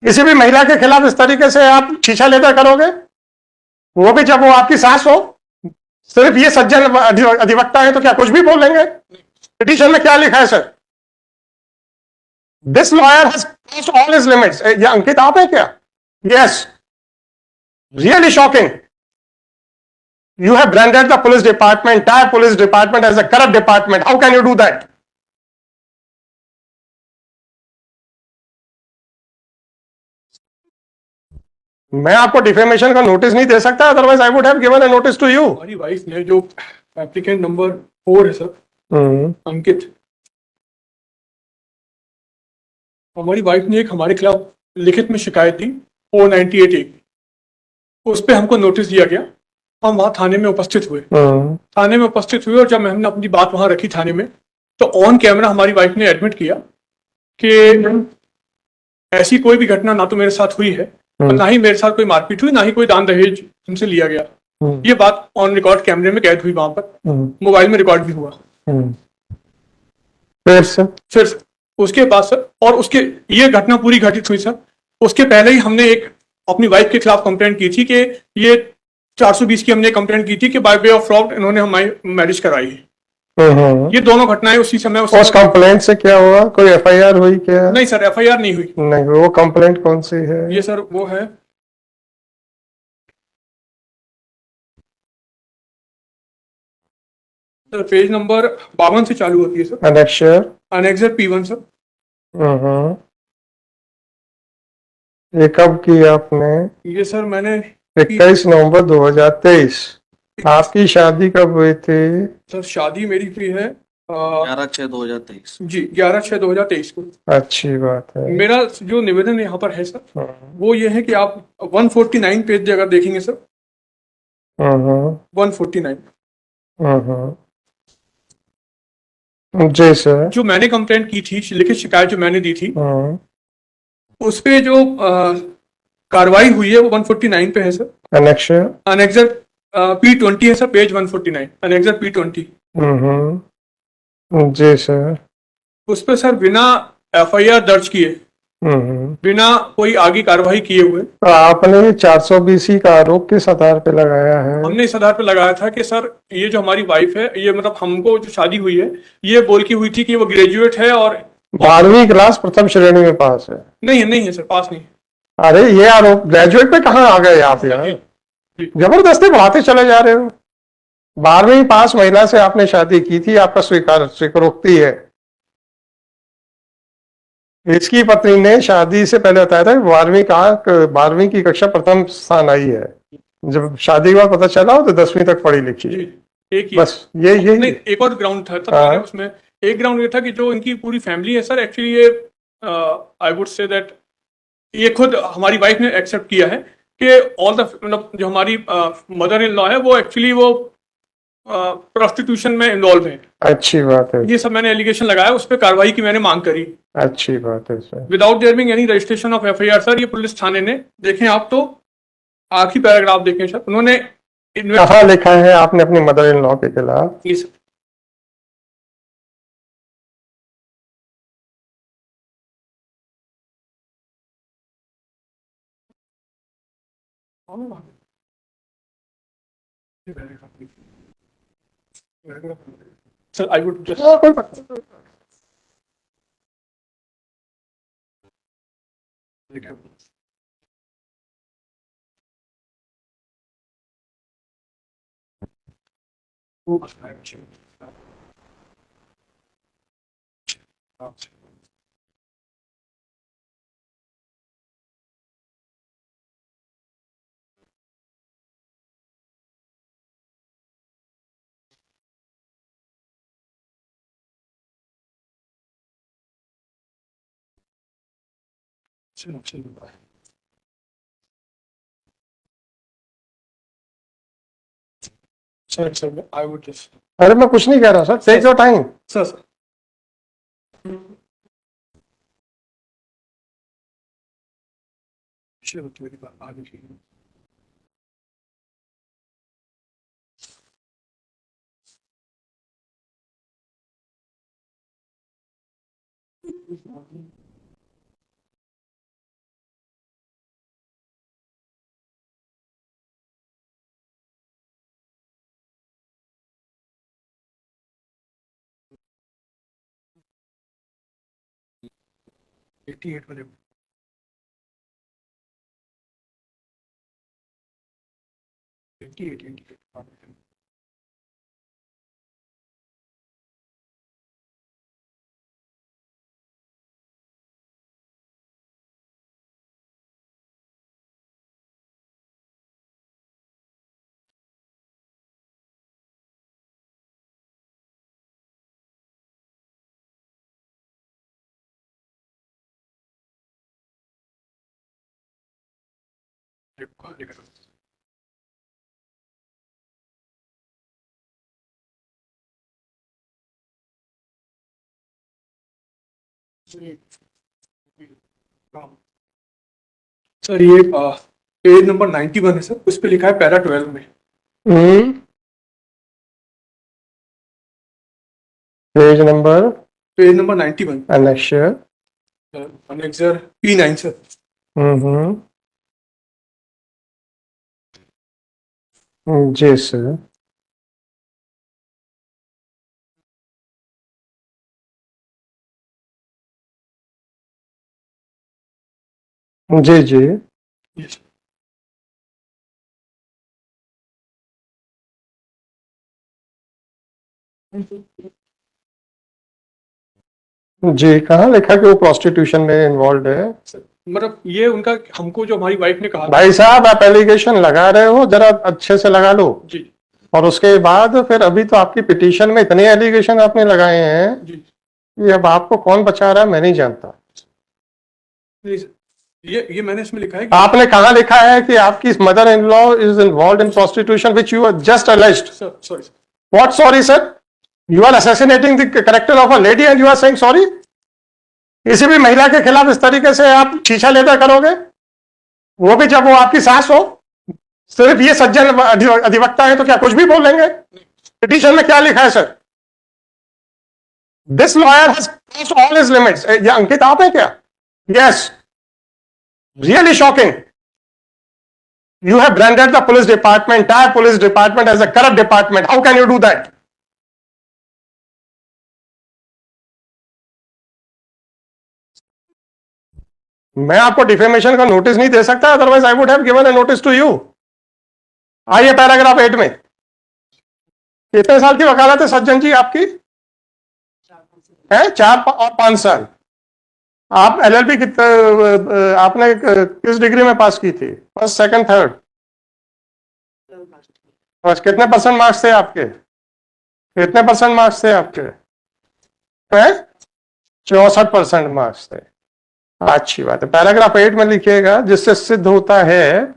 किसी भी महिला के खिलाफ इस तरीके से आप शीशा लेकर करोगे, वो भी जब वो आपकी सास हो। सिर्फ ये सज्जन अधिवक्ता है तो क्या कुछ भी बोलेंगे? पिटीशन में क्या लिखा है sir? This lawyer has crossed all his limits. ये अंकित आप है क्या? Yes, really shocking. You have branded the police department, entire police department as a corrupt department. How can you do that? मैं आपको डिफेमेशन का नोटिस नहीं दे सकता, otherwise I would have given a notice to you. हमारी wife ने जो applicant number 4 है सर, अंकित, हमारी वाइफ ने एक हमारे खिलाफ लिखित में शिकायत दी 498A की। उस पर हमको नोटिस दिया गया। हम वहाँ थाने में उपस्थित हुए। थाने में उपस्थित हुए और जब हमने अपनी बात वहाँ रखी थाने में, तो ऑन कैमरा हमारी वाइफ ने एडमिट किया कि ऐसी कोई भी घटना ना तो मेरे साथ हुई है और ना ही मेरे साथ कोई मारपीट हुई, ना ही कोई दान दहेज उनसे लिया गया। ये बात ऑन रिकॉर्ड कैमरे में कैद हुई, वहां पर मोबाइल में रिकॉर्ड भी हुआ। फिर उसके बाद सर, और उसके ये घटना पूरी घटित हुई सर, उसके पहले ही हमने एक अपनी वाइफ के खिलाफ कंप्लेंट की थी कि ये 420 की हमने कंप्लेंट की थी कि बाय वे ऑफ फ्रॉड इन्होंने हमारी मैरिज कराई है। ये दोनों घटनाएं उसी समय उस कंप्लेंट से क्या हुआ? कोई एफआईआर हुई क्या? नहीं सर, एफआईआर नहीं हुई। नहीं, वो कंप्लेंट कौन सी है? ये सर वो है सर, पेज नंबर 52 से चालू होती है सर। अनेक्शर annexure P1 sir. ये कब किया आपने? ये सर मैंने 21 नवंबर 2023। आपकी शादी कब हुई थी? सर शादी मेरी हुई है 11/6/2023। जी 11/6/2023 को। अच्छी बात है। मेरा जो निवेदन यहाँ पर है सर, वो ये है कि आप 149 पेज अगर देखेंगे सर, 149 जी सर। जो मैंने कंप्लेंट की थी, लिखित शिकायत जो मैंने दी थी, उस पे जो कार्रवाई हुई है वो 149 पे है सर। अनेक्शर अनेक्सर P20 है सर, पेज 149, अनेक्सर P20। जी सर। उस पे सर बिना एफआईआर दर्ज किए, बिना कोई आगे कार्रवाई किए हुए, तो आपने 420 का आरोप किस आधार पे लगाया है? हमने इस आधार पे लगाया था कि सर ये जो हमारी वाइफ है, ये मतलब हमको जो शादी हुई है, ये बोल की हुई थी कि वो ग्रेजुएट है और 12वीं क्लास प्रथम श्रेणी में पास है। नहीं है सर, पास नहीं। अरे ये आरोप ग्रेजुएट पे कहाँ आ गए आप? यार जबरदस्ती बढ़ाते चले जा रहे हो। 12वीं पास महिला से आपने शादी की थी, आपका स्वीकारोक्ति है। इसकी पत्नी ने शादी से पहले बताया था कि 12वीं की कक्षा प्रथम स्थान आई है। जब शादी के बाद पता चला हो तो 10वीं तक पढ़ी लिखी। एक ही बस ये नहीं, एक और ग्राउंड था सर उसमें। एक ग्राउंड ये था कि जो इनकी पूरी फैमिली है सर, एक्चुअली ये आई वुड से दैट ये खुद हमारी वाइफ ने एक्सेप्ट किया है कि ऑल द मतलब जो हमारी मदर इन लॉ है वो एक्चुअली वो प्रोस्टिट्यूशन में इन्वॉल्व है। अच्छी बात है। ये सब मैंने एलिगेशन लगाया, उस पर कार्रवाई की मैंने मांग करी। अच्छी बात है sir. Without their being any registration of FIR sir, ये पुलिस थाने ने, देखें आप तो आखिरी पैराग्राफ देखें सर, उन्होंने कहाँ लिखा है आपने अपनी मदर इन लॉ के खिलाफ? ये sir Sir, I would just. Sir, I would just. अरे मैं कुछ नहीं कह रहा sir, take your time. Sir. 88 वाले 88 सर ये पेज नंबर 91 है सर, उस पे लिखा है पैरा 12 में। Page number page number 91 annexure annexure P9 sir. जी सर। जी जी Yes. जी, कहाँ लिखा कि वो प्रोस्टिट्यूशन में इन्वॉल्व है? मतलब ये उनका हमको जो हमारी वाइफ ने कहा था। भाई साहब, आप एलिगेशन लगा रहे हो, जरा अच्छे से लगा लो। जी और उसके बाद फिर अभी तो आपकी पिटीशन में इतने एलिगेशन आपने लगाए हैं जी कि अब आपको कौन बचा रहा है मैं नहीं जानता। नहीं सर, ये मैंने इसमें लिखा है कि आपने कहाँ लिखा है कि आपकी mother in law is involve in prostitution which you just alleged? Sir sorry sir, what sorry sir? You are assassinating the character of a lady and you are saying sorry? किसी भी महिला के खिलाफ इस तरीके से आप शीशा लेकर करोगे, वो भी जब वो आपकी सास हो? सिर्फ ये सज्जन अधिवक्ता है तो क्या कुछ भी बोल लेंगे? पिटीशन में क्या लिखा है sir? This lawyer has crossed all his limits. ये अंकित आप है क्या? Yes, really shocking. You have branded the police department, entire police department as a corrupt department. How can you do that? मैं आपको डिफेमेशन का नोटिस नहीं दे सकता, otherwise I would have given a notice to you. आइए paragraph 8 में। कितने साल की वकालत है सज्जन जी आपकी? है 4 और 5 साल। आप एलएलबी आपने किस डिग्री में पास की थी? First, second, third? बस कितने परसेंट मार्क्स थे आपके? कितने परसेंट मार्क्स थे आपके? 64% मार्क्स थे। अच्छी बात है। पैराग्राफ 8 में लिखिएगा, जिससे सिद्ध होता है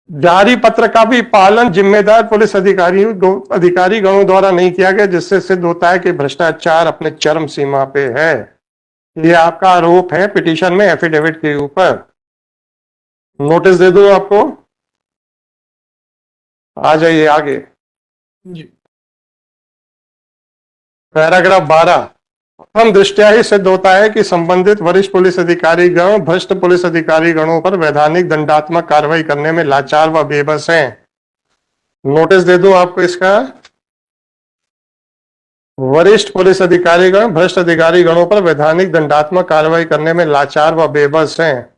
जारी पत्र का भी पालन जिम्मेदार पुलिस अधिकारी गणों द्वारा नहीं किया गया, जिससे सिद्ध होता है कि भ्रष्टाचार अपने चरम सीमा पे है। ये आपका आरोप है पिटीशन में एफिडेविट के ऊपर। नोटिस दे दूं आपको? आ जाइए आगे। जी पैराग्राफ 12, प्रथम दृष्टया ही सिद्ध होता है कि संबंधित वरिष्ठ पुलिस अधिकारी गण भ्रष्ट पुलिस अधिकारी गणों पर वैधानिक दंडात्मक कार्रवाई करने में लाचार व बेबस हैं। नोटिस दे दूं आपको इसका? वरिष्ठ पुलिस अधिकारीगण भ्रष्ट अधिकारी गणों पर वैधानिक दंडात्मक कार्रवाई करने में लाचार व बेबस हैं।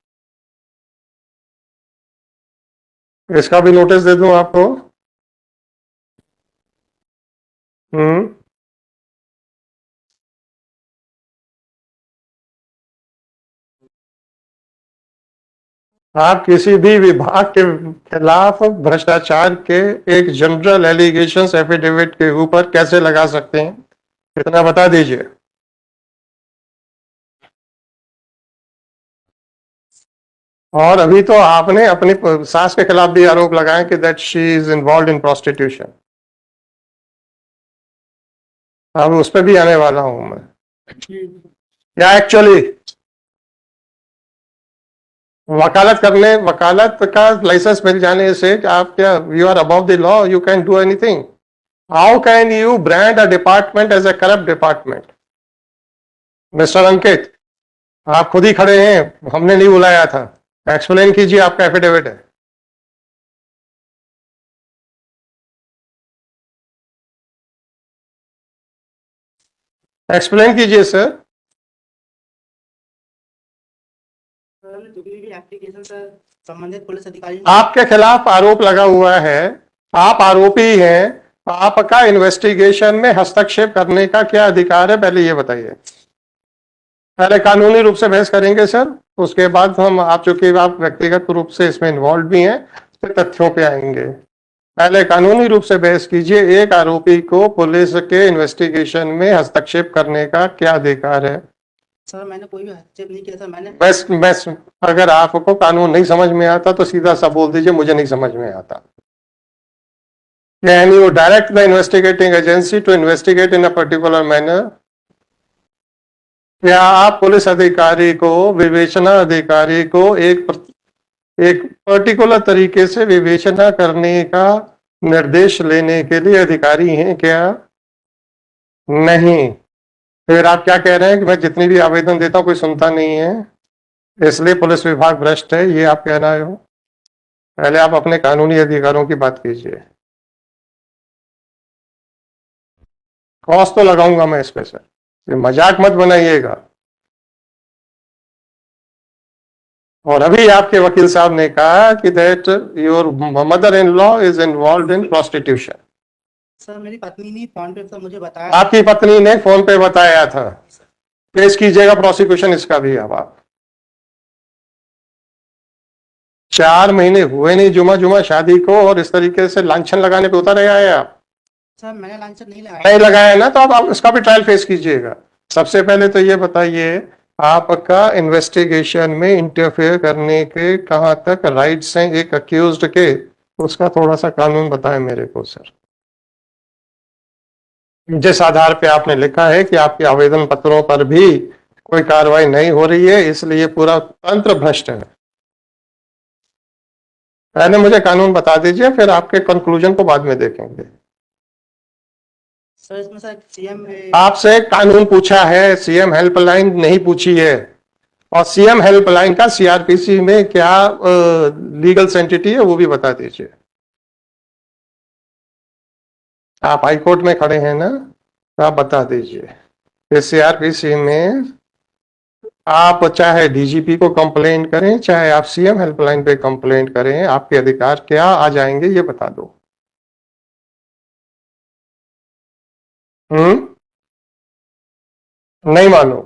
इसका भी नोटिस दे दूं आपको? आप किसी भी विभाग के खिलाफ भ्रष्टाचार के एक जनरल एलिगेशंस एफिडेविट के ऊपर कैसे लगा सकते हैं, इतना बता दीजिए। और अभी तो आपने अपनी सास के खिलाफ भी आरोप लगाए कि that she is involve in prostitution. अब उस पर भी आने वाला हूं मैं। या एक्चुअली वकालत का लाइसेंस मिल जाने से आप क्या you are above the law, you can do anything? How can you brand a department as a corrupt department? Mister Ankit, आप खुद ही खड़े हैं, हमने नहीं बुलाया था। एक्सप्लेन कीजिए, आपका एफिडेविट है। एक्सप्लेन कीजिए सर। सर जो भी एप्लीकेशन सर संबंधित पुलिस अधिकारी आपके खिलाफ आरोप लगा हुआ है, आप आरोपी हैं, आपका इन्वेस्टिगेशन में हस्तक्षेप करने का क्या अधिकार है, पहले ये बताइए। पहले कानूनी रूप से बहस करेंगे सर, उसके बाद हम, आप चूंकि आप व्यक्तिगत रूप से इसमें इन्वॉल्व भी हैं, तो तथ्यों पे आएंगे। पहले कानूनी रूप से बहस कीजिए, एक आरोपी को पुलिस के इन्वेस्टिगेशन में हस्तक्षेप करने का क्या अधिकार है? सर मैंने कोई भी हस्तक्षेप नहीं किया सर। मैंने बस अगर आपको कानून नहीं समझ में आता तो सीधा सा बोल दीजिए मुझे नहीं समझ में आता। Can you direct the investigating agency to investigate in a particular manner? क्या आप पुलिस अधिकारी को, विवेचना अधिकारी को एक पर्टिकुलर तरीके से विवेचना करने का निर्देश लेने के लिए अधिकारी हैं क्या? नहीं। फिर आप क्या कह रहे हैं कि मैं जितनी भी आवेदन देता हूं कोई सुनता नहीं है, इसलिए पुलिस विभाग भ्रष्ट है, ये आप कह रहे हो? पहले आप अपने कानूनी अधिकारों की बात कीजिए। क्रॉस तो लगाऊंगा मैं इस पे सर, ये मजाक मत बनाइएगा। और अभी आपके वकील साहब ने कहा कि that your mother in law is involve in prostitution. Sir मेरी पत्नी ने फोन पे सर मुझे बताया। आपकी पत्नी ने फोन पे बताया था। केस कीजिएगा प्रोसिक्यूशन इसका भी। अब आप 4 महीने हुए नहीं जुमा शादी को और इस तरीके से लांछन लगाने पे उतर आए आप। सर मैंने लांछन नहीं लगाया। नहीं लगाया ना, तो अब आप इसका भी ट्रायल फेस कीजिएगा। सबसे पहले तो ये बताइए, आपका इन्वेस्टिगेशन में इंटरफेयर करने के कहां तक राइट्स हैं एक अक्यूज्ड के, उसका थोड़ा सा कानून बताएं मेरे को सर। जिस आधार पे आपने लिखा है कि आपके आवेदन पत्रों पर भी कोई कार्रवाई नहीं हो रही है, इसलिए पूरा तंत्र भ्रष्ट है। पहले मुझे कानून बता दीजिए, फिर आपके कंक्लूजन को बाद में देखेंगे। सर इसमें सर सीएम आपसे कानून पूछा है, सीएम हेल्पलाइन नहीं पूछी है। और सीएम हेल्पलाइन का सीआरपीसी में क्या लीगल सेंटिटी है वो भी बता दीजिए। आप हाई कोर्ट में खड़े हैं ना, तो आप बता दीजिए। इस सीआरपीसी में आप चाहे डीजीपी को कंप्लेंट करें, चाहे आप सीएम हेल्पलाइन पे कंप्लेंट करें, आपके अधिकार क्या आ जाएंगे ये बता दो। नहीं मानो।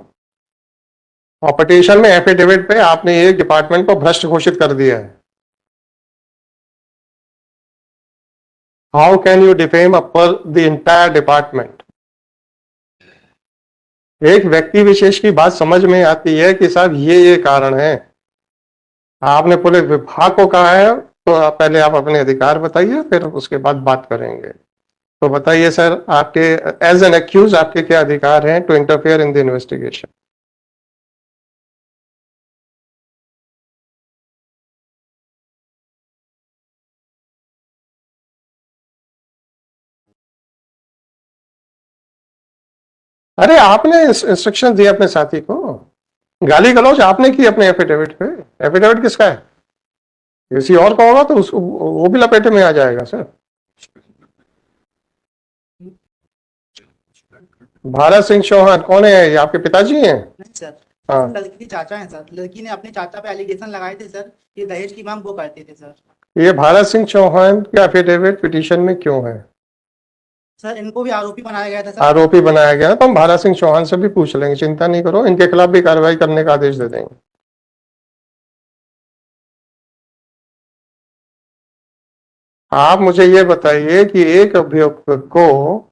और पिटीशन में एफिडेविट पे आपने एक डिपार्टमेंट को भ्रष्ट घोषित कर दिया है। How can you defame upper the entire department? एक व्यक्ति विशेष की बात समझ में आती है कि साहब ये कारण है, आपने पुलिस विभाग को कहा है, तो आप पहले आप अपने अधिकार बताइए, फिर उसके बाद बात करेंगे। तो बताइए सर, आपके एज एन एक्यूज आपके क्या अधिकार हैं to interfere in the investigation? अरे आपने इंस्ट्रक्शन दिए अपने साथी को, गाली गलौज आपने की अपने एफिडेविट पे। एफिडेविट किसका है? किसी और का होगा तो उसको वो भी लपेटे में आ जाएगा सर। भारत सिंह चौहान कौन है? ये आपके पिताजी हैं? नहीं सर, हाँ। लड़की के चाचा हैं सर। लड़की ने अपने चाचा पे एलिगेशन लगाए थे सर, ये दहेज की मांग वो करते थे सर। ये भारत सिंह चौहान का एफिडेविट पिटीशन में क्यों है? सर इनको भी आरोपी बनाया गया था सर। आरोपी बनाया गया, तो हम भारत सिंह चौहान से भी पूछ लेंगे, चिंता नहीं करो, इनके खिलाफ भी कार्रवाई करने का आदेश दे देंगे। आप मुझे ये बताइए कि एक अभियुक्त को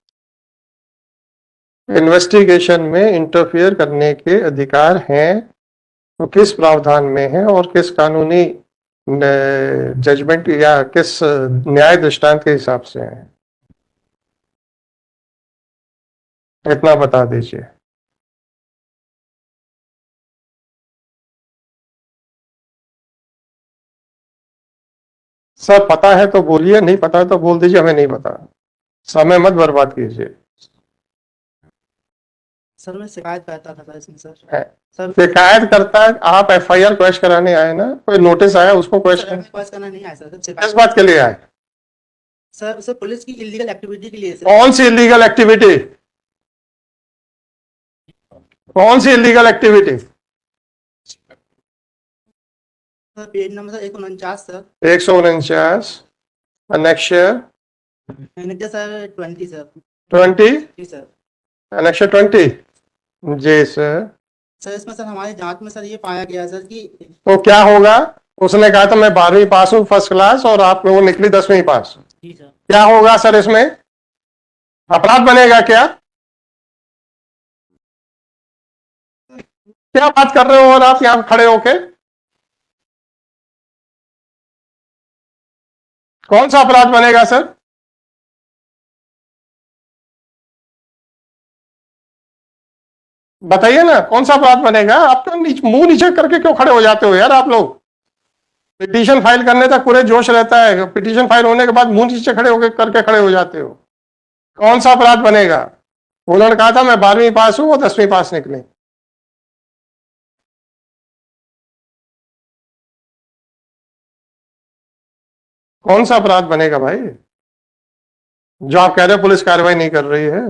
इन्वेस्टिगेशन में इंटरफियर करने के अधिकार हैं तो किस प्रावधान में है और किस कानूनी जजमेंट या किस न्याय दृष्टांत के हिसाब से है, इतना बता दीजिए। सर पता है तो बोलिए, नहीं पता है तो बोल दीजिए हमें नहीं पता। समय मत बर्बाद कीजिए। सर मैं शिकायत करता था सर इसमें सर। है। सर शिकायत करता है, आप एफआईआर क्वेश कराने आए ना, कोई नोटिस आया उसको क्वेश सर हमें पास करना नहीं आया सर। किस शिकायत बात के लिए आए? सर पुलिस की इलीगल एक्टिविटी के लिए सर। कौन सी इलीगल एक्टिविटी? कौन सी illegal activity? Sir page number sir 149 sir, 149, annexure manager sir 20 sir, 20, जी सर। annexure 20, जी सर। सर इसमें सर हमारी जांच में सर ये पाया गया सर कि तो क्या होगा? उसने कहा था मैं 12वीं पास हूँ फर्स्ट क्लास, और आप लोगों निकली 10वीं पास। जी सर, क्या होगा सर इसमें? अपराध बनेगा क्या? क्या बात कर रहे हो और आप यहां खड़े होके? कौन सा अपराध बनेगा सर? बताइए ना, कौन सा अपराध बनेगा? आप तो मुंह नीचे करके क्यों खड़े हो जाते हो यार आप लोग? पिटीशन फाइल करने तक पूरे जोश रहता है, पिटीशन फाइल होने के बाद मुंह नीचे खड़े होकर करके खड़े हो जाते हो। कौन सा अपराध बनेगा? उन्होंने कहा था मैं 12वीं पास हूं, वो 10वीं पास निकली। कौन सा अपराध बनेगा भाई, जो आप कह रहे हो पुलिस कार्रवाई नहीं कर रही है?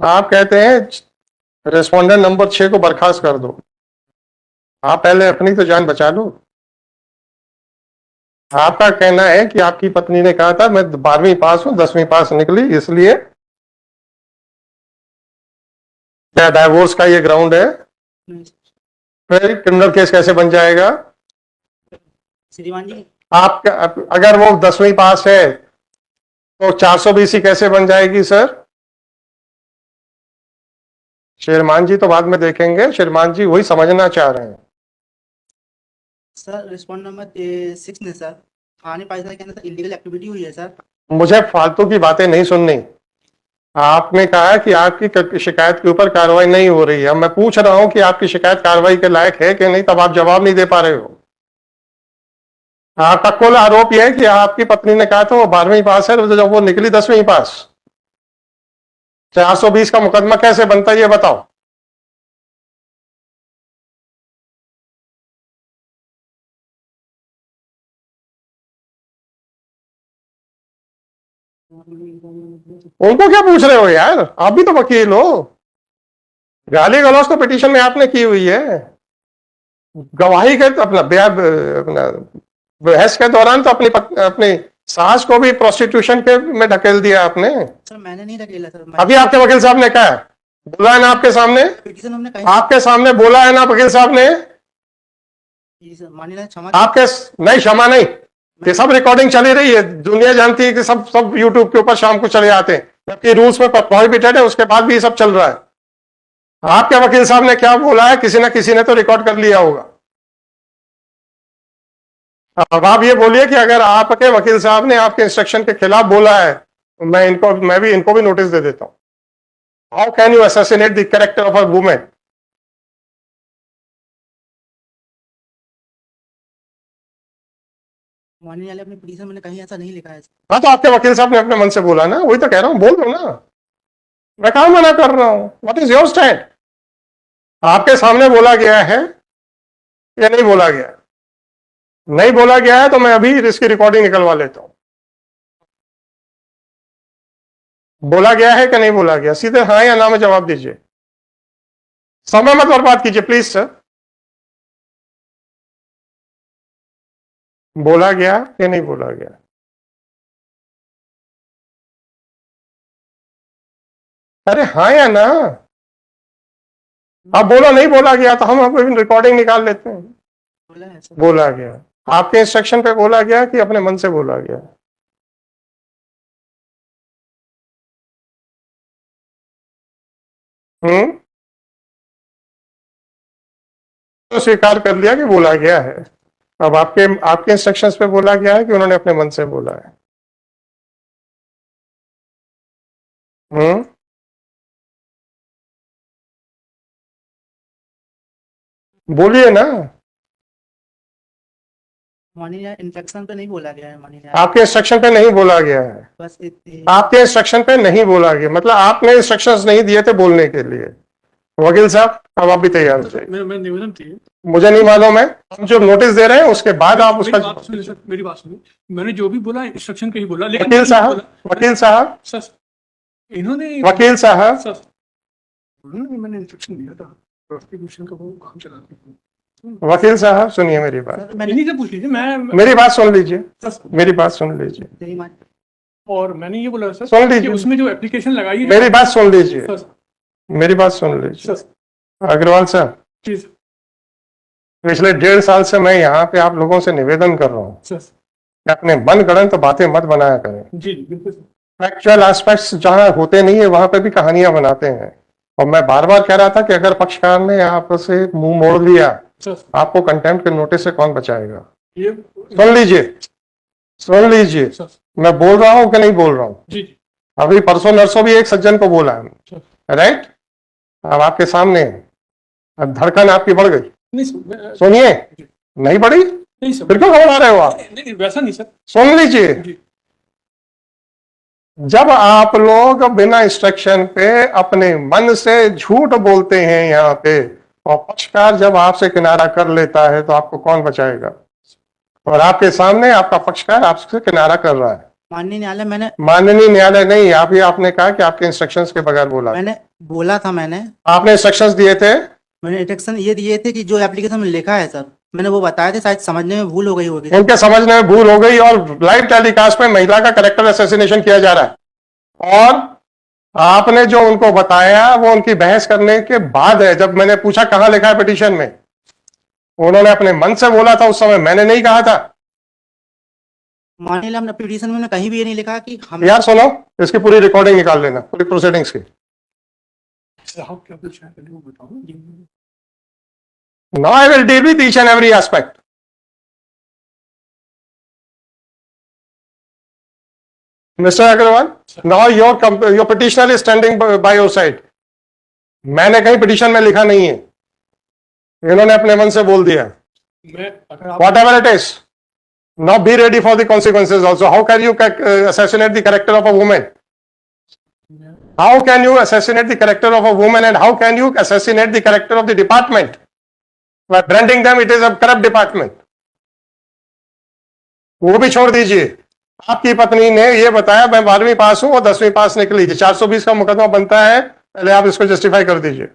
आप कहते हैं रेस्पोंडेंट नंबर 6 को बर्खास्त कर दो। आप पहले अपनी तो जान बचा लो। आपका कहना है कि आपकी पत्नी ने कहा था मैं 12वीं पास हूं, 10वीं पास निकली, इसलिए क्या डाइवोर्स का ये ग्राउंड है? नहीं, फिर क्रिमिनल केस कैसे बन जाएगा? श्रीमान जी आप अगर वो 10वीं पास है तो 420 कैसे बन जाएगी सर? शेरमान जी तो बाद में देखेंगे, शेरमान जी वही समझना चाह रहे हैं। सर रिस्पॉन्ड नंबर 6 ने सर थाने परिसर के अंदर इलीगल एक्टिविटी हुई है सर। मुझे फालतू की बातें नहीं सुननी। आपने कहा कि आपकी शिकायत के ऊपर कार्रवाई नहीं हो रही है। मैं पूछ रहा हूं कि आपकी शिकायत कार्रवाई के लायक है कि नहीं, तब आप जवाब नहीं दे पा रहे हो। आपका कुल आरोप यह है कि आपकी पत्नी ने कहा था वो 12वीं पास है, तो जब वो निकली 10वीं पास। 420 का मुकदमा कैसे बनता है ये बताओ। उनको क्या पूछ रहे हो यार, आप भी तो वकील हो। गाली गलौज तो पिटीशन में आपने की हुई है। गवाही के तो अपना बहस के दौरान तो अपनी सास को भी प्रोस्टिट्यूशन के में ढकेल दिया आपने। सर मैंने नहीं धकेला सर, अभी आपके वकील साहब ने कहा है, बोला है ना आपके सामने, पिटीशन हमने कहीं आपके सामने बोला है ना वकील साहब ने। जी सर मानिए क्षमा आपके नहीं, क्षमा नहीं, ये सब रिकॉर्डिंग चली रही है, दुनिया जानती है कि सब सब यूट्यूब के ऊपर शाम को चले आते हैं, जबकि रूल्स में प्रोहिबिटेड है, उसके बाद भी ये सब चल रहा है। आपके वकील साहब ने क्या बोला है, किसी ना किसी ने तो रिकॉर्ड कर लिया होगा। अब आप ये बोलिए कि अगर आपके वकील साहब ने आपके इंस्ट्रक्शन के खिलाफ बोला है तो मैं भी इनको भी नोटिस दे देता हूं। How can you assassinate the character of a women? मानने वाले अपने पिटीशन मैंने कहीं ऐसा नहीं लिखा है सर। हाँ, तो आपके वकील साहब ने अपने मन से बोला ना, वही तो कह रहा हूं, बोल दो ना। मैं कहां मना कर रहा हूं? What is your stand? आपके सामने बोला गया है या नहीं बोला गया? नहीं बोला गया है तो मैं अभी इसकी रिकॉर्डिंग निकलवा लेता हूं। बोला गया है कि नहीं बोला गया? सीधे हाँ या ना में जवाब दीजिए। समय मत बर्बाद कीजिए प्लीज सर। बोला गया कि नहीं बोला गया? अरे हाँ या ना? अब बोलो नहीं बोला गया तो हम अभी रिकॉर्डिंग निकाल लेते हैं। बोला है सर। बोला गया। आपके इंस्ट्रक्शन पे बोला गया कि अपने मन से बोला गया? तो स्वीकार कर लिया कि बोला गया है। अब आपके आपके इंस्ट्रक्शंस पे बोला गया है कि उन्होंने अपने मन से बोला है? हम्म बोलिए ना, माननीय इंस्ट्रक्शन पे नहीं बोला गया है माननीय। आपके इंस्ट्रक्शन पे नहीं बोला गया है, बस इतनी आपके इंस्ट्रक्शन पे नहीं बोला गया, मतलब आपने इंस्ट्रक्शंस नहीं दिए थे बोलने के लिए। वकील साहब अब आप भी तैयार हो जाइए। मैं निवेदन थी, मुझे नहीं मालूम है, हम जो नोटिस दे रहे हैं उसके बाद आप मेरी उसका। बात सुनिए सर, मेरी बात सुनिए। मैंने जो भी बोला इंस्ट्रक्शन का ही बोला, लेकिन वकील साहब, वकील साहब, सर इन्होंने वकील साहब, सर मैंने इंस्ट्रक्शन दिया था प्रोसिक्यूशन का, वो काम चलाते हैं। वकील साहब सुनिए मेरी बात, सर मैंने इन्हीं से पूछ लीजिए। मैं मेरी बात सुन लीजिए, सर, मेरी बात सुन लीजिए, यही मान और मैंने ये बोला सर सुन कि लीजिए, उसमें जो एप्लीकेशन लगाई है मेरी बात सुन लीजिए, सर, मेरी बात सुन लीजिए। सर अग्रवाल साहब, प्लीज पिछले 1.5 साल से मैं यहाँ पे आप लोगों से निवेदन कर रहा हूँ सर। कि अपने मनगढ़ंत बातें मत बनाया करें। जी बिल्कुल सर। फैक्चुअल एस्पेक्ट्स जहाँ होते नहीं है वहां पे भी कहानियां बनाते हैं। और मैं बार बार कह रहा था कि अगर पक्षकार ने आपसे मुंह मोड़ लिया, सर आपको कंटेम्प्ट के नोटिस से कौन बचाएगा। ये सुन लीजिए, सुन लीजिए, सर मैं बोल रहा हूँ कि नहीं बोल रहा हूँ। जी जी अभी परसों नरसों भी एक सज्जन को बोला है, सर। राइट, अब आपके सामने है। अब धड़कन आपकी बढ़ गई, नहीं सर, सुनिए, नहीं बढ़ी, नहीं सर, फिर क्यों घबरा रहे हो आप। नहीं वैसा नहीं सर। सुन लीजिए, जी जब आप लोग बिना इंस्ट्रक्शन पे अपने मन से झूठ बोलते हैं यहाँ पे, और पक्षकार जब आपसे किनारा कर लेता है तो आपको कौन बचाएगा। और आपके सामने आपका पक्षकार आपसे किनारा कर रहा है। माननीय न्यायालय मैंने माननीय न्यायालय नहीं, आप ही आपने कहा कि आपके इंस्ट्रक्शंस के बगैर बोला। मैंने बोला था मैंने आपने इंस्ट्रक्शंस दिए थे, मैंने इंस्ट्रक्शन ये दिए थे कि जो एप्लीकेशन में लिखा है सर, मैंने वो बताए थे, शायद समझने में भूल हो गई होगी। उनके समझने में भूल हो गई और लाइव टेलीकास्ट में महिला का कैरेक्टर असैसिनेशन किया जा रहा है। और आपने जो उनको बताया वो उनकी बहस करने के बाद है। जब मैंने पूछा कहां लिखा है पिटीशन में, उन्होंने अपने मन से बोला था, उस समय मैंने नहीं कहा था। माननीय हमने पिटीशन में कहीं भी ये नहीं लिखा कि हम यार सुनो, इसकी पूरी रिकॉर्डिंग निकाल लेना, पूरी प्रोसीडिंग्स की। साहब क्या पूछा है पहले वो बताओ जी। Now I will deal with each and every aspect. Mr. Agarwal, now your petitioner is standing by your side. मैंने कहीं पिटीशन में लिखा नहीं है, इन्होंने अपने मन से बोल दिया। मैं अगर आप Whatever it is, now be ready for the consequences also. How can you assassinate the character of a woman? How can you assassinate the character of a woman, and how can you assassinate the character of the department? By branding them, it is a corrupt department. वो भी छोड़ दीजिए। आपकी पत्नी ने ये बताया मैं 12वीं पास हूं और 10वीं पास निकली थी। 420 का मुकदमा बनता है, पहले आप इसको जस्टिफाई कर दीजिए,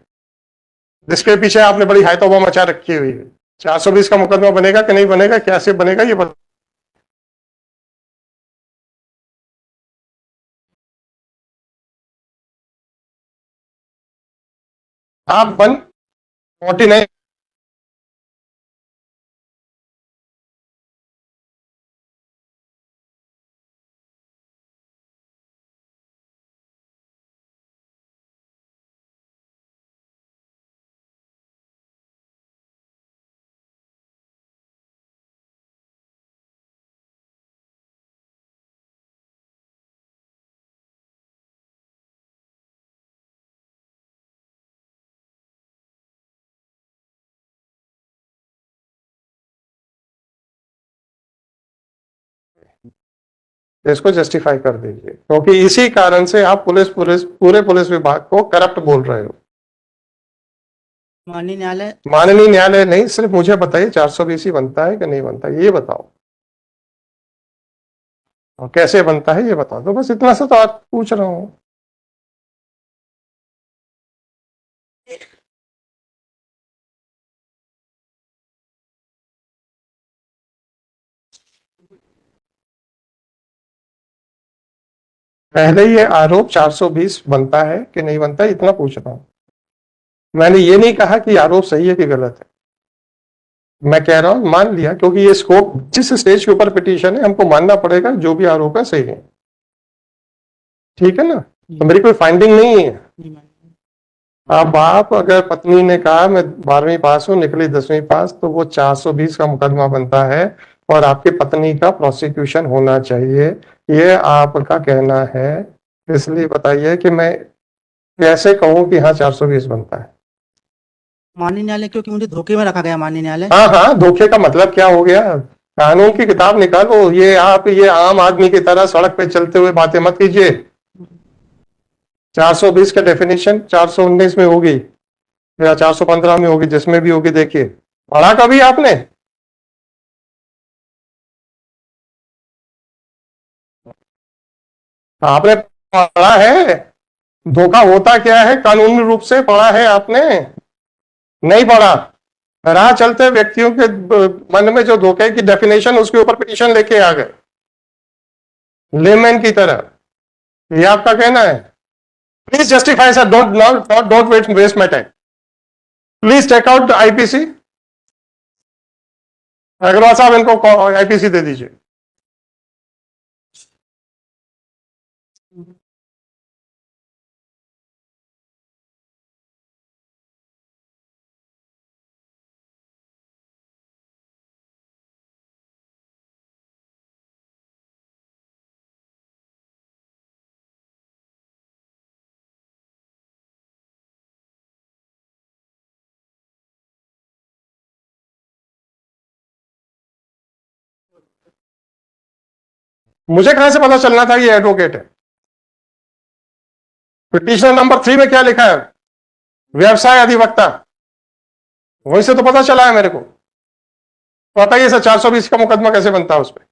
जिसके पीछे आपने बड़ी हाइतौबा मचा रखी हुई है। 420 का मुकदमा बनेगा कि नहीं बनेगा, कैसे बनेगा, ये बता। आप 149 इसको जस्टिफाई कर दीजिए, क्योंकि इसी कारण से आप पूरे पुलिस विभाग को करप्ट बोल रहे हो। माननीय न्यायालय नहीं, सिर्फ मुझे बताइए 420 बनता है कि नहीं बनता, ये बताओ, और कैसे बनता है ये बता दो, बस इतना सा तो आप पूछ रहा हूं। पहले ये आरोप 420 बनता है कि नहीं बनता, इतना पूछ रहा हूं। मैंने ये नहीं कहा कि आरोप सही है कि गलत है, मैं कह रहा हूं मान लिया, क्योंकि ये स्कोप जिस स्टेज के ऊपर पिटीशन है हमको मानना पड़ेगा जो भी आरोप है सही है, ठीक है ना। तो मेरी कोई फाइंडिंग नहीं है। अब आप अगर पत्नी ने कहा मैं 12वीं पास हूं, निकली 10वीं पास, तो वो 420 का मुकदमा बनता है और आपकी पत्नी का प्रोसिक्यूशन होना चाहिए, ये आपका कहना है। इसलिए बताइए कि मैं कैसे कहूं कि हाँ 420 बनता है। माननीय न्यायालय, क्योंकि मुझे धोखे में रखा गया माननीय न्यायालय। हाँ हाँ, धोखे का मतलब क्या हो गया? कानून की किताब निकालो। ये आप ये आम आदमी की तरह सड़क पे चलते हुए बातें मत कीजिए। 420 का डेफिनेशन 419 में होगी या 415 में होगी, जिसमें भी होगी। देखिए, पढ़ा कभी आपने? आपने पढ़ा है धोखा होता क्या है? कानूनी रूप से पढ़ा है आपने? नहीं पढ़ा। राह चलते व्यक्तियों के मन में जो धोखे की डेफिनेशन, उसके ऊपर पिटीशन लेके आ गए लेमैन की तरह। ये आपका कहना है? Please justify sir, don't wait waste my time. Please take out IPC. Agarwal साहब, इनको आईपीसी दे दीजिए। मुझे कहां से पता चलना था ये एडवोकेट है? पिटीशनर नंबर 3 में क्या लिखा है? व्यवसाय अधिवक्ता। वहीं से तो पता चला है मेरे को। बताइए सर, 420 का मुकदमा कैसे बनता है उस पर?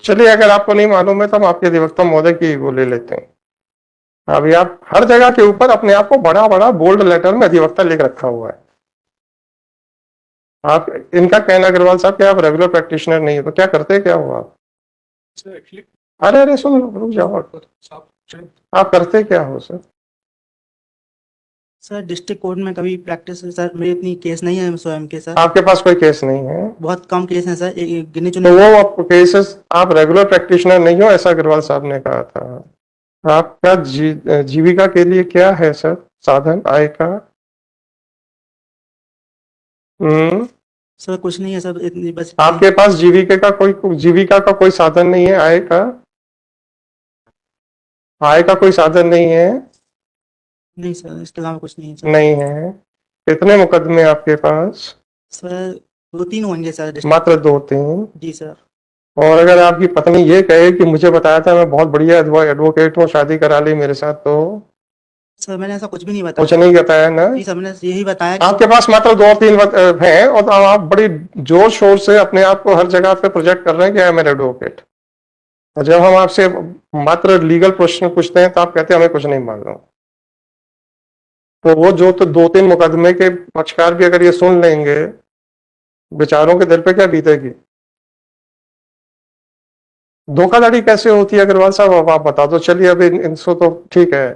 चलिए, अगर आपको नहीं मालूम है तो हम आपके अधिवक्ता महोदय की वो ले लेते हैं। अभी आप हर जगह के ऊपर अपने आप को बड़ा बड़ा बोल्ड लेटर में अधिवक्ता लिख रखा हुआ है। आप इनका कहना, अग्रवाल साहब, कि आप रेगुलर प्रैक्टिशनर नहीं हो, तो क्या करते क्या हो आप? सर एक्चुअली अरे अरे, सुन, रुक जाओ। आप करते क्या हो सर? सर डिस्ट्रिक्ट कोर्ट में कभी प्रैक्टिस, सर मेरी इतनी केस नहीं है स्वयं के सर। आपके पास कोई केस नहीं है? बहुत कम केस हैं सर, गिने तो चुने। वो केसेस, आप रेगुलर प्रैक्टिशनर नहीं हो, ऐसा अग्रवाल साहब ने कहा था। आपका जीविका के लिए क्या है सर, साधन आय का? हम्म। सर कुछ नहीं है सर, इतनी बस आपके पास जीविका का कोई साधन नहीं है? आय का? आय का कोई साधन नहीं है? नहीं सर, इसके अलावा कुछ नहीं है सर। नहीं है। कितने मुकदमे आपके पास? सर 2-3 होंगे सर मात्र 2-3? जी सर। और अगर आपकी पत्नी ये कहे कि मुझे बताया था, मैं बहुत बढ़िया एडवोकेट हूँ, शादी करा ली मेरे साथ, तो? सर मैंने ऐसा कुछ भी नहीं कुछ बताया। नहीं बताया ना? जी सर, मैंने यही बताया कि आपके पास मात्र 2 और 3 हैं, और आप बड़ी जोर शोर से अपने आप को हर जगह पे प्रोजेक्ट कर रहे हैं कि आई एम एन एडवोकेट। और जब हम आपसे मात्र लीगल प्रश्न पूछते हैं तो आप कहते हैं हमें कुछ नहीं मालूम। तो वो जो तो 2-3 मुकदमे के पक्षकार भी अगर ये सुन लेंगे, बेचारों के दिल पे क्या बीतेगी? धोखाधड़ी कैसे होती है अग्रवाल साहब, अब आप बता दो। चलिए, अभी इनको तो ठीक है,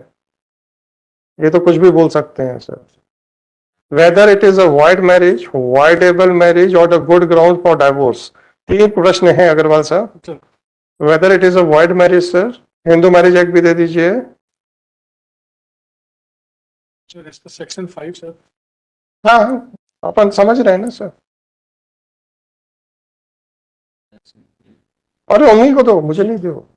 ये तो कुछ भी बोल सकते हैं sir. Whether it is a void marriage, voidable marriage, और a good ground for divorce. 3 प्रश्न हैं अग्रवाल साहब। Whether it is a void marriage sir, Hindu marriage act भी दे दीजिए। Section 5 sir. हाँ हाँ, अपन समझ रहे हैं ना सर। अरे उन्हीं को दो, मुझे नहीं दो।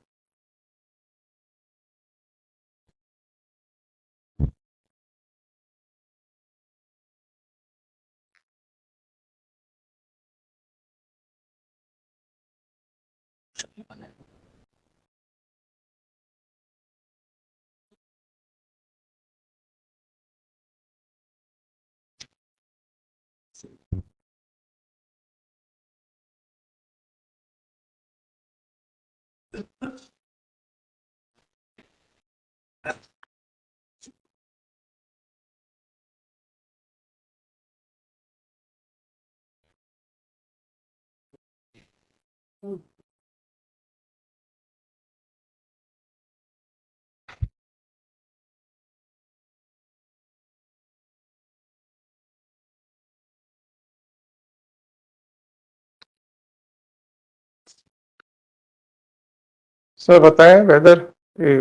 सर बताएं whether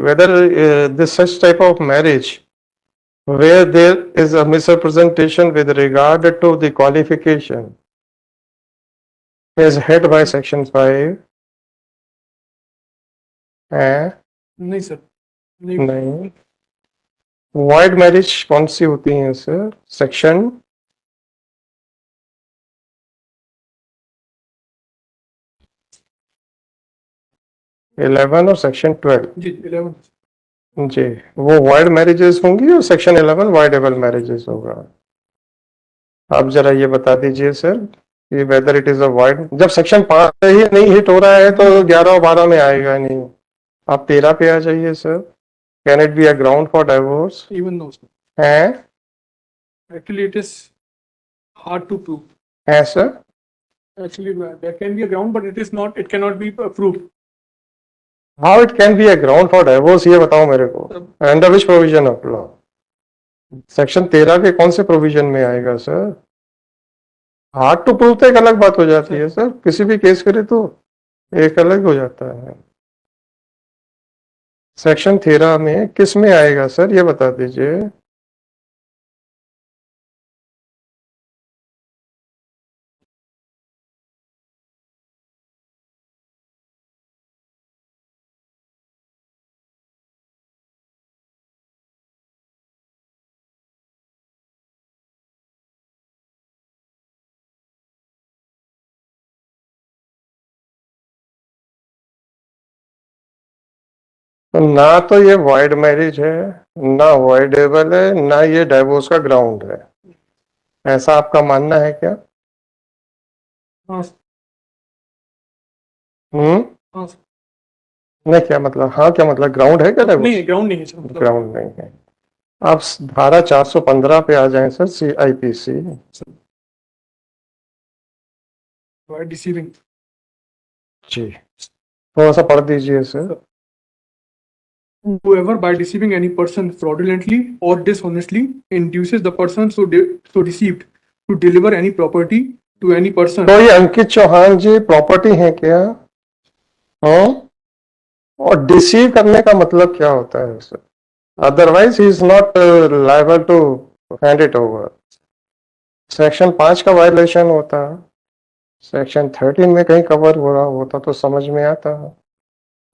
whether this such type of marriage where there is a misrepresentation with regard to the qualification is hit by section 5 नहीं सर, नहीं। नहीं void marriage कौन सी होती है सर सेक्शन इलेवन और सेक्शन 12 जी 11। जी वो वाइड मैरिजेस होंगी और सेक्शन 11 वाइडेबल मैरिजेस होगा। आप जरा ये बता दीजिए सर कि weather it is a wide, जब सेक्शन 5 ही नहीं हिट हो रहा है तो 11 और 12 में आएगा नहीं। आप 13 पे आ जाइए sir. Can it be a ground for divorce even no sir, है? Actually it is hard to prove. है sir? Actually, there can be a ground, but it cannot be proved. How it can be a ground for divorce, ये बताओ मेरे को। Under which provision of law? Section 13 के कौन से provision में आएगा सर? हार्ड टू प्रूव तो एक अलग बात हो जाती है सर, किसी भी केस करे तो एक अलग हो जाता है। सेक्शन 13 में किस में आएगा सर, ये बता दीजिए। तो ना तो ये वाइड मैरिज है, ना वाइडेबल है, ना ये डाइवोर्स का ग्राउंड है, ऐसा आपका मानना है क्या? हाँ हम्म, हाँ। नहीं क्या मतलब, हाँ क्या मतलब, ग्राउंड है क्या डाइवोर्स? नहीं, ग्राउंड नहीं है सर, मतलब ग्राउंड नहीं है। आप धारा 415 पे आ जाएं सर, CIPC। डिसीविंग। जी थोड़ा सा पढ़ दीजिए sir. Whoever by deceiving any person fraudulently or dishonestly induces the person so deceived to deliver any property to any person. तो ये अंकित चौहान जी प्रॉपर्टी है क्या? हाँ, और डिसीव करने का मतलब क्या होता है sir? Otherwise he is not liable to hand it over. Section 5 का वायलेशन होता, सेक्शन 13 में कहीं कवर हो रहा होता तो समझ में आता।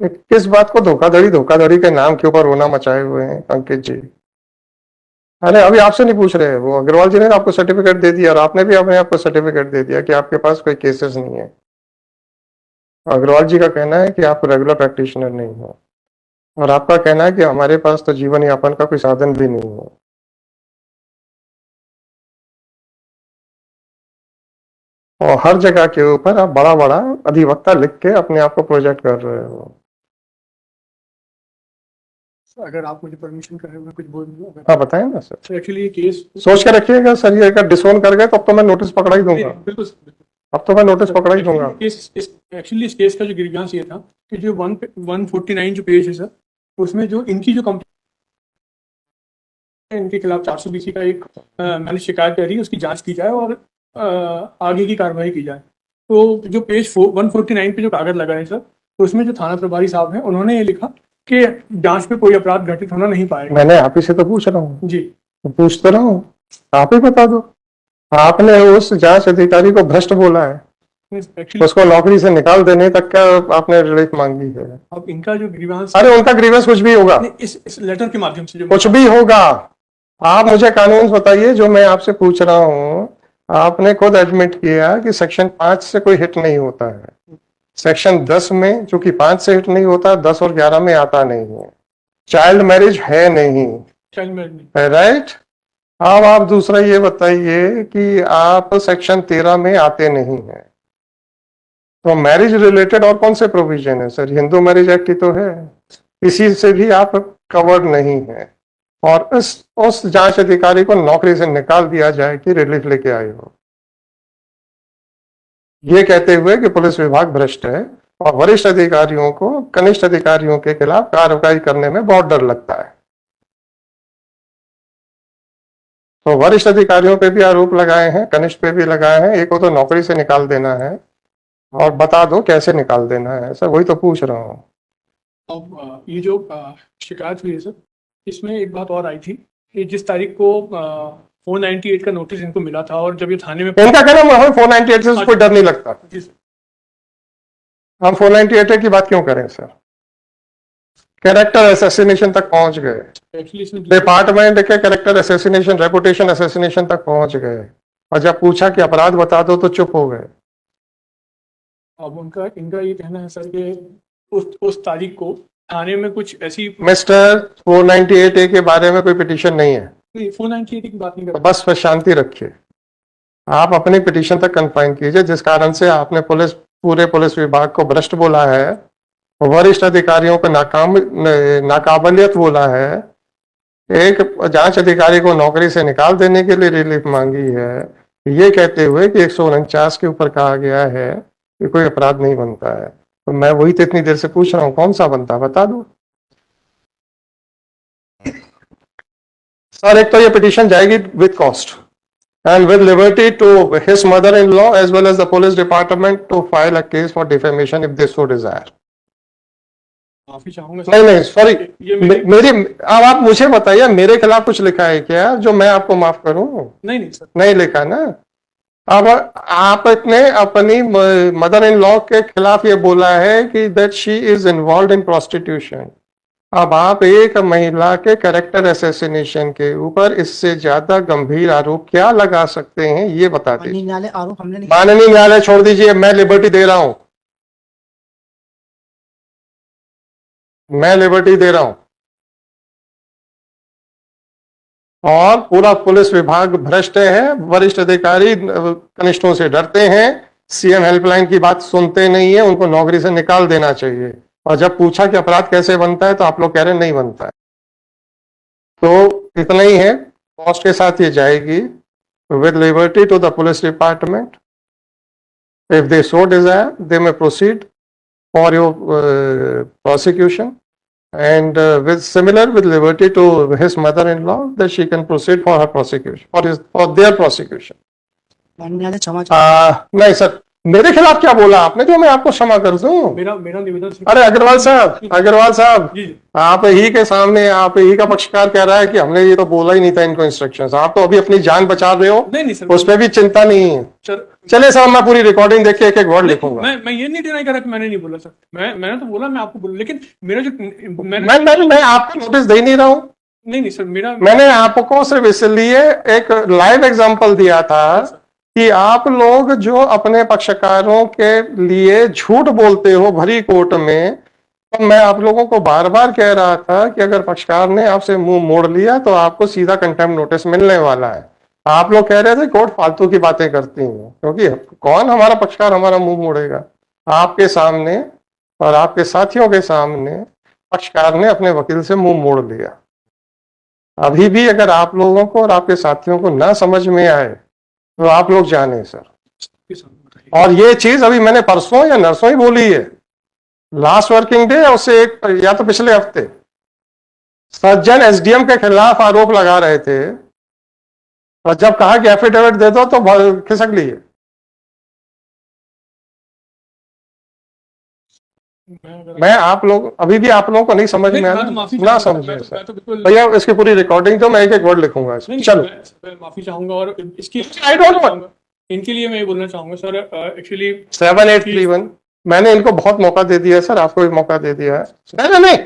किस बात को धोखाधड़ी के नाम के ऊपर रोना मचाए हुए हैं अंकित जी? अरे अभी आपसे नहीं पूछ रहे, वो अग्रवाल जी ने आपको सर्टिफिकेट दे दिया और आपने भी अपने आपको सर्टिफिकेट दे दिया कि आपके पास कोई केसेस नहीं है। अग्रवाल जी का कहना है कि आप रेगुलर प्रैक्टिशनर नहीं हो, और आपका कहना है कि हमारे पास तो जीवन यापन का कोई साधन भी नहीं है। और हर जगह के ऊपर आप बड़ा बड़ा अधिवक्ता लिख के अपने आप को प्रोजेक्ट कर रहे हो। अगर आप मुझे परमिशन करें, मैं कुछ बोल दूं। हाँ बताएं ना सर। एक्चुअली ये केस सोच के रखिएगा सर, ये अगर डिसोन कर गए तो अब तो मैं नोटिस पकड़ा ही दूंगा। बिल्कुल। अब तो मैं नोटिस पकड़ा ही दूंगा। एक्चुअली इस केस का जो ग्रीवियंस ये था कि जो 149 जो पेज है सर, उसमें जो इनकी जो कंप्लेंट, इनके खिलाफ 420 का एक मैंने शिकायत करी, उसकी जांच की जाए और आगे की कार्रवाई की जाए। तो जो पेज 149 पे जो कागज लगा है सर, तो उसमें जो थाना प्रभारी साहब हैं, उन्होंने ये लिखा कि जांच में कोई अपराध घटित होना नहीं पाएगा। मैंने आप ही से तो पूछ रहा हूँ जी, पूछ तो रहा हूँ, आप ही बता दो। आपने उस जांच अधिकारी को भ्रष्ट बोला है, एक्चुअली उसको नौकरी से निकाल देने तक का आपने रिलीफ मांगी है। अब इनका जो ग्रीवियंस, अरे उनका ग्रीवेंस कुछ भी होगा, इस लेटर के माध्यम से जो कुछ भी होगा। आप मुझे कानून बताइए जो मैं आपसे पूछ रहा हूँ। आपने खुद एडमिट किया कि सेक्शन 5 से कोई हिट नहीं होता है, सेक्शन 10 में जो कि 5 से हिट नहीं होता, 10 और 11 में आता नहीं है, चाइल्ड मैरिज है नहीं, चाइल्ड मैरिज, राइट? अब आप दूसरा ये बताइए कि आप सेक्शन 13 में आते नहीं हैं, तो मैरिज रिलेटेड और कौन से प्रोविजन है सर? हिंदू मैरिज एक्ट ही तो है, इसी से भी आप कवर्ड नहीं है। और उस जांच अधिकारी को नौकरी से निकाल दिया जाए कि रिलीफ लेके आए हो, ये कहते हुए कि पुलिस विभाग भ्रष्ट है। और वरिष्ठ अधिकारियों को कनिष्ठ अधिकारियों के खिलाफ कार्रवाई करने में बहुत डर लगता है। तो वरिष्ठ अधिकारियों पे भी आरोप लगाए हैं, कनिष्ठ पे भी लगाए हैं। एक को तो नौकरी से निकाल देना है, और बता दो कैसे निकाल देना है सर, वही तो पूछ रहा हूँ। अब ये जो शिकायत हुई है सर, इसमें एक बात और आई थी कि जिस तारीख को 498 का नोटिस इनको मिला था, और जब ये थाने में इनका कहना है हमें 498 से कोई डर नहीं लगता। जी सर, हम 498 की बात क्यों करें सर? कैरेक्टर असैसिनेशन तक पहुंच गए, एक्चुअली इसमें डिपार्टमेंट के कैरेक्टर असैसिनेशन, रेपुटेशन असैसिनेशन तक पहुंच गए, और जब पूछा कि अपराध बता दो तो चुप हो गए। अब इनका ये कहना है सर कि उस तारीख को थाने में कुछ ऐसी मिस्टर 498A के बारे में कोई पिटीशन नहीं है, 498 की बात नहीं तो कर बस शांति रखिए। आप अपनी पिटीशन तक कन्फाइन कीजिए, जिस कारण से आपने पूरे पुलिस विभाग को भ्रष्ट बोला है, वरिष्ठ अधिकारियों को नाकाबिलियत बोला है, एक जांच अधिकारी को नौकरी से निकाल देने के लिए रिलीफ मांगी है, ये कहते हुए कि 149 के ऊपर कहा गया है कि कोई अपराध नहीं बनता है। तो मैं वही तो इतनी देर से पूछ रहा हूँ, कौन सा बनता है बता दो सर। एक तो ये पिटीशन जाएगी with cost and with liberty to his mother-in-law as well as the police department to file a case for defamation if they so desire. माफी चाहूंगा नहीं नहीं सॉरी, ये मेरी अब आप मुझे बताइए, मेरे खिलाफ कुछ लिखा है क्या जो मैं आपको माफ करूं? नहीं सर, नहीं लिखा ना। अब आपने अपनी मदर इन लॉ के खिलाफ ये बोला है कि that she is involve in prostitution. अब आप एक महिला के कैरेक्टर असैसिनेशन के ऊपर इससे ज्यादा गंभीर आरोप क्या लगा सकते हैं, ये बता दीजिए। माननीय न्यायालय आरोप हमने नहीं माननीय न्यायालय छोड़ दीजिए, मैं लिबर्टी दे रहा हूं, मैं लिबर्टी दे रहा हूं। और पूरा पुलिस विभाग भ्रष्ट है, वरिष्ठ अधिकारी कनिष्ठों से डरते हैं, सीएम हेल्पलाइन की बात सुनते नहीं है, उनको नौकरी से निकाल देना चाहिए। और जब पूछा कि अपराध कैसे बनता है तो आप लोग कह रहे हैं नहीं बनता है। तो इतना ही है, कॉस्ट के साथ ये जाएगी with liberty to the police department. If they so desire they may proceed for your prosecution, and with liberty to his mother-in-law that she can proceed for her prosecution, for their prosecution. माननीय न्यायालय क्षमा नहीं sir, मेरे खिलाफ क्या बोला आपने जो मैं आपको क्षमा कर दूं? मेरा निवेदन अरे अग्रवाल साहब जी आप ही के सामने आप ही का पक्षकार कह रहा है कि हमने ये तो बोला ही नहीं था इनको इंस्ट्रक्शंस। आप तो अभी अपनी जान बचा रहे हो, नहीं सर, उस पर भी चिंता नहीं है। चले साहब, मैं पूरी रिकॉर्डिंग देख के एक एक वर्ड लिखूंगा। मैं ये नहीं डिनाई कर रहा कि मैंने नहीं बोला सर, मैंने तो बोला, मैं आपको बोला, लेकिन मेरा जो मैं आपको नोटिस दे नहीं रहा हूँ। नहीं सर, मैंने आपको सिर्फ इसलिए एक लाइव एग्जांपल दिया था कि आप लोग जो अपने पक्षकारों के लिए झूठ बोलते हो भरी कोर्ट में, तो मैं आप लोगों को बार बार कह रहा था कि अगर पक्षकार ने आपसे मुंह मोड़ लिया तो आपको सीधा कंटेम्प्ट नोटिस मिलने वाला है। आप लोग कह रहे थे कोर्ट फालतू की बातें करती है, क्योंकि कौन हमारा पक्षकार हमारा मुंह मोड़ेगा? आपके सामने और आपके साथियों के सामने पक्षकार ने अपने वकील से मुंह मोड़ लिया। अभी भी अगर आप लोगों को और आपके साथियों को ना समझ में आए तो आप लोग जाने सर। और ये चीज अभी मैंने परसों या नरसों ही बोली है, लास्ट वर्किंग डे, उससे एक या तो पिछले हफ्ते सज्जन एसडीएम के खिलाफ आरोप लगा रहे थे, और जब कहा कि एफिडेविट दे दो तो खिसक लिए। मैं आप लोग अभी भी आप लोगों को नहीं समझ में आया ना समझे सर भैया, इसकी पूरी रिकॉर्डिंग तो मैं एक एक वर्ड लिखूंगा। चलो मैं माफी चाहूंगा, और इसकी आई डोंट नो, इनके लिए मैं ये बोलना चाहूंगा सर, एक्चुअली 7831 मैंने इनको बहुत मौका दे दिया है सर, आपको भी मौका दे दिया है। नहीं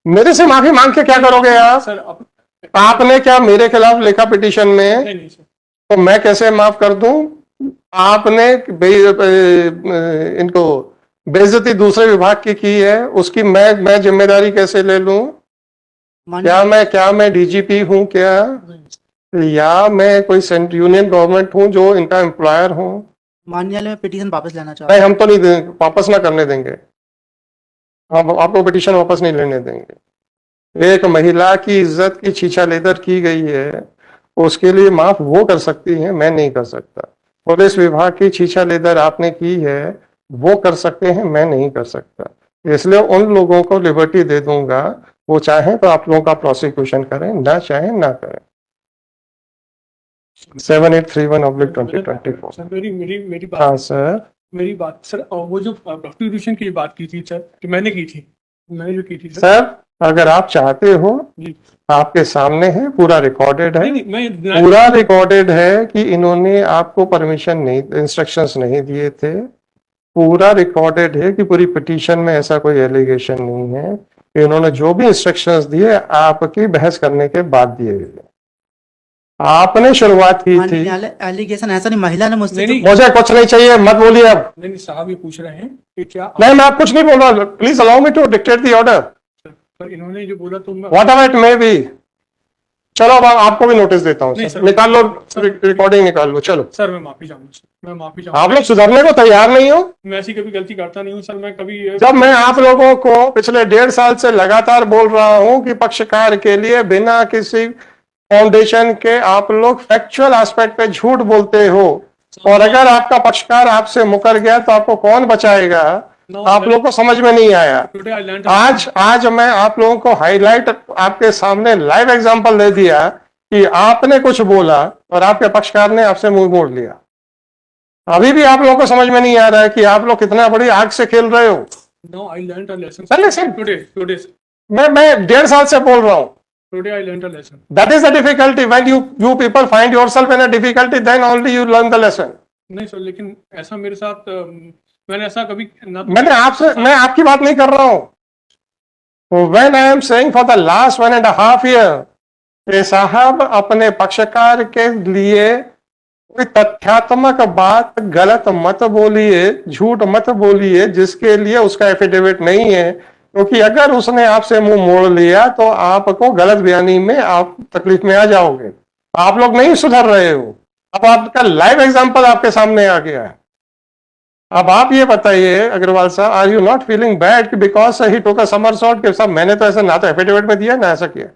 मेरे से माफी मांग के क्या करोगे आप? सर आपने क्या मेरे खिलाफ लिखा पिटीशन में? नहीं सर, तो मैं कैसे माफ कर दूं? आपने इनको बेइज्जती दूसरे विभाग की है, उसकी मैं जिम्मेदारी कैसे ले लूं? क्या मैं डीजीपी हूं क्या, या मैं कोई सेंट्रल यूनियन गवर्नमेंट हूं जो इनका एम्प्लॉयर हूं? माननीय न्यायालय में पिटीशन वापस लेना चाहता नहीं, हम तो नहीं वापस ना करने देंगे, हम आपको पिटीशन वापस नहीं लेने देंगे। एक महिला की इज्जत की छीछालेदर की गई है, उसके लिए माफ वो कर सकती है, मैं नहीं कर सकता। पुलिस विभाग की छीछालेदर आपने की है, वो कर सकते हैं, मैं नहीं कर सकता, इसलिए उन लोगों को लिबर्टी दे दूंगा, वो चाहें तो आप लोगों का प्रोसिक्यूशन करें, ना चाहें ना करें। 7831/2024। सर मेरी हाँ बात सर। मेरी बात सर, और वो जो प्रोस्टिट्यूशन की बात की थी सर, कि मैंने की थी, मैंने जो की थी सर। सर अगर आप चाहते हो, जी। आपके सामने है, पूरा रिकॉर्डेड है, नहीं नहीं, मैं पूरा रिकॉर्डेड है कि इन्होंने आपको परमिशन नहीं, इंस्ट्रक्शंस नहीं दिए थे। पूरा रिकॉर्डेड है कि पूरी पिटीशन में ऐसा कोई एलिगेशन नहीं है। इन्होंने जो भी इंस्ट्रक्शंस दिए आपकी बहस करने के बाद दिए गए। आपने शुरुआत की थी। एलिगेशन ऐसा नहीं, महिला ने मुझसे नहीं, जो- मुझे कुछ नहीं चाहिए, मत बोलिए अब। नहीं साहब, ये पूछ रहे हैं कि क्या नहीं, मैं आप कुछ नहीं बोल रहा, please allow me to dictate the order पर इन्होंने जो बोला तो मैं whatever it may be. चलो अब आपको भी नोटिस देता हूँ नहीं, सर, सर। निकाल लो, रिकॉर्डिंग निकाल लो, चलो। सर मैं माफी चाहूंगा, मैं माफी आप चाहूंगा। लोग सुधरने को तैयार नहीं हो। मैं ऐसी कभी गलती करता नहीं हूँ सर, मैं कभी जब मैं आप लोगों को पिछले 1.5 साल से लगातार बोल रहा हूं कि पक्षकार के लिए बिना किसी फाउंडेशन के आप लोग फैक्चुअल एस्पेक्ट पे झूठ बोलते हो, और अगर आपका पक्षकार आपसे मुकर गया तो आपको कौन बचाएगा? आप लोगों को समझ में नहीं आया। टुडे आई लर्न आज मैं आप लोगों को हाईलाइट आपके सामने लाइव एग्जांपल दे दिया कि आपने कुछ बोला और आपके पक्षकार ने आपसे मुंह मोड़ लिया। अभी भी आप लोगों को समझ में नहीं आ रहा है कि आप लोग कितना बड़ी आग से खेल रहे हो। Now I learn a lesson चलिए सर, टुडे मैं 1.5 साल से बोल रहा हूं। Today I learn a lesson. That is the difficulty. When you people find yourself in a difficulty, then only you learn the lesson. नहीं सर, लेकिन ऐसा मेरे साथ मैंने ऐसा कभी ना मैं आपकी बात नहीं कर रहा हूं। When I am saying for the last 1.5 year, ये साहब अपने पक्षकार के लिए कोई तथ्यात्मक बात गलत मत बोलिए, झूठ मत बोलिए जिसके लिए उसका एफिडेविट नहीं है, क्योंकि अगर उसने आपसे मुंह मोड़ लिया तो आपको गलत बयानी में आप तकलीफ में आ जाओगे। आप लोग नहीं सुधर रहे हो। अब आपका लाइव एग्जांपल आपके सामने आ गया है। अब आप ये बताइए अग्रवाल साहब, are you not feeling bad because he took a somersault के साहब मैंने तो ऐसा ना तो एफिडेविट में दिया ना ऐसा किया।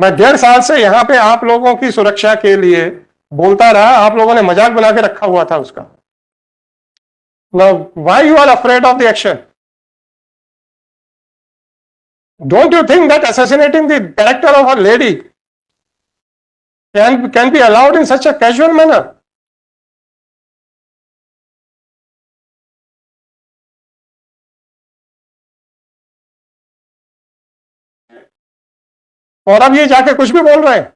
मैं 1.5 साल से यहाँ पे आप लोगों की सुरक्षा के लिए बोलता रहा, आप लोगों ने मजाक बना के रखा हुआ था उसका। Now, why you are afraid of the action? Don't you think that assassinating the character of a lady can be allowed in such a casual manner? और अब ये जाके कुछ भी बोल रहे हैं।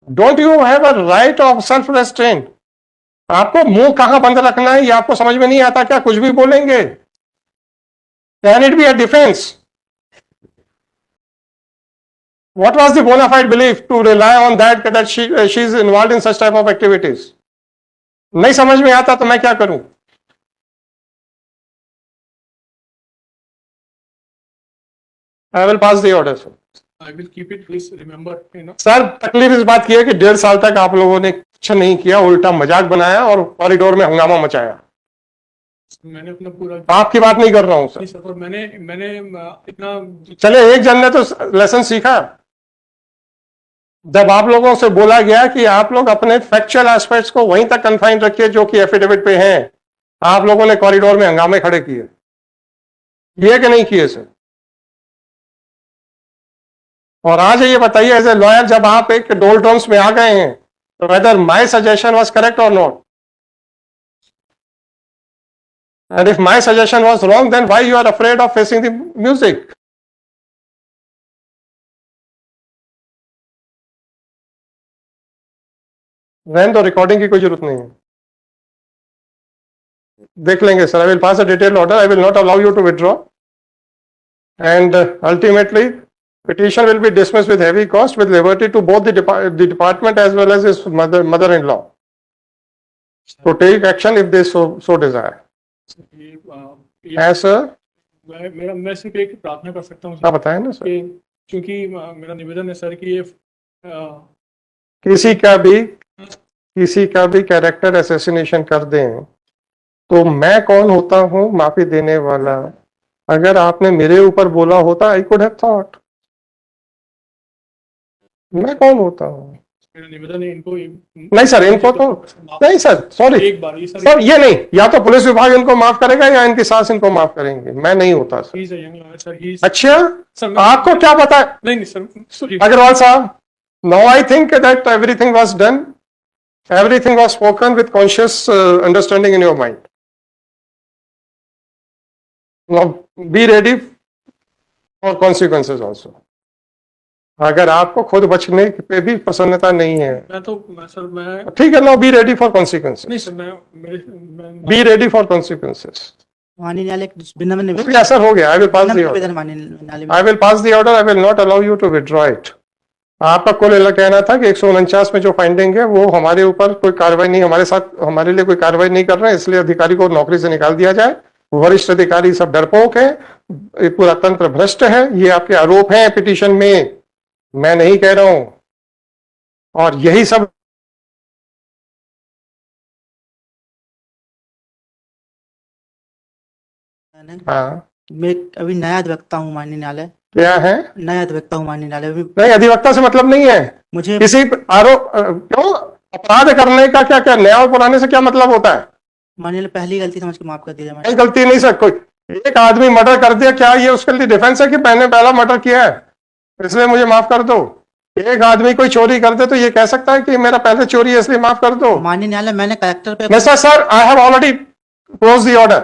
Don't you have a right of self restaurant? आपको मुंह कहां बंद रखना है ये आपको समझ में नहीं आता क्या? कुछ भी बोलेंगे। Can it be a defence? What was the bona fide belief to rely on that she is involved in such type of activities? नहीं समझ में आता तो मैं क्या करूं? I will pass the order, sir. I will keep it, please remember, you know. Sir तकलीफ इस बात की है कि 1.5 साल तक आप लोगों ने कुछ नहीं किया, उल्टा मजाक बनाया और कॉरिडोर में हंगामा मचाया। मैंने अपना पूरा आपकी बात नहीं कर रहा हूं सर। नहीं सर, पर मैंने इतना चले एक जन ने तो लेसन सीखा। जब आप लोगों से बोला गया कि आप लोग अपने फैक्चुअल एस्पेक्ट्स को वहीं तक कन्फाइन रखिए जो कि एफिडेविट पे हैं, आप लोगों ने कॉरिडोर में हंगामे खड़े किए, किए कि नहीं किए सर? और आज ये बताइए एज ए लॉयर, जब आप एक डोलड्रम्स में आ गए हैं, तो whether my suggestion was correct और not? And if my suggestion was wrong, then why you are afraid of facing the music? रहने दो, रिकॉर्डिंग की कोई जरूरत नहीं है, देख लेंगे sir. I will pass a detailed order, I will not allow you to withdraw, and ultimately petition will be dismissed with heavy cost with liberty to both the department as well as his mother-in-law to take action if they so desire. Yes sir. मैं सिर्फ एक प्रार्थना कर सकता हूँ आप बताएं ना सर। कि क्योंकि मेरा निवेदन है सर कि ये किसी का भी कैरेक्टर असैसिनेशन कर दें तो मैं कौन होता हूँ माफी देने वाला? अगर आपने मेरे ऊपर बोला होता आई कुड हैव थॉट, मैं कौन होता हूँ? मेरा निवेदन है इनको नहीं सर, इनको तो नहीं सर, सॉरी एक बार ये सर, ये नहीं, या तो पुलिस विभाग इनको माफ करेगा या इनकी सास इनको माफ करेंगे, मैं नहीं होता sir. He is a young lawyer sir, he अच्छा, सर आपको क्या पता है? नहीं नहीं सर, सॉरी अग्रवाल साहब, now I think that everything was done, everything was spoken with conscious understanding in your mind. Now be ready for consequences also. अगर आपको खुद बचने पे भी प्रसन्नता नहीं है, मैं ठीक है, no be ready for consequences, नहीं सर, मैं बी रेडी फॉर कॉन्सिक्वेंसेस। माननीय न्यायालय भिन्न निवेदन भी असर हो गया, आई विल पास द निवेदन ऑर्डर, माननीय न्यायालय I will pass the order, I will not allow you to withdraw it. आपका कुल कहना था कि 149 में जो फाइंडिंग है वो हमारे ऊपर कोई कार्रवाई नहीं, हमारे साथ, हमारे लिए कोई कार्रवाई नहीं कर रहे हैं, इसलिए अधिकारी को नौकरी से निकाल दिया जाए। वरिष्ठ अधिकारी सब डरपोक है, पूरा तंत्र भ्रष्ट है, ये आपके आरोप हैं पिटीशन में, मैं नहीं कह रहा हूं। और यही सब हाँ, मैं अभी नया अधिवक्ता हूँ माननीय न्यायालय, क्या है? नया अधिवक्ता हूँ माननीय न्यायालय। अभी नहीं, अधिवक्ता से मतलब नहीं है, मुझे किसी आरोप क्यों अपराध करने का क्या क्या नया और पुराने से क्या मतलब होता है? माननीय पहली गलती समझ के माफ कर दीजिए। कोई गलती नहीं सर, कोई एक आदमी मर्डर कर दिया, क्या ये उसके लिए डिफेंस है कि मैंने पहला मर्डर किया है इसलिए मुझे माफ कर दो? एक आदमी कोई चोरी कर दे तो ये कह सकता है कि मेरा पहले चोरी है इसलिए माफ कर दो? माननीय न्यायालय मैंने कलेक्टर पे mister sir, I have already close the order.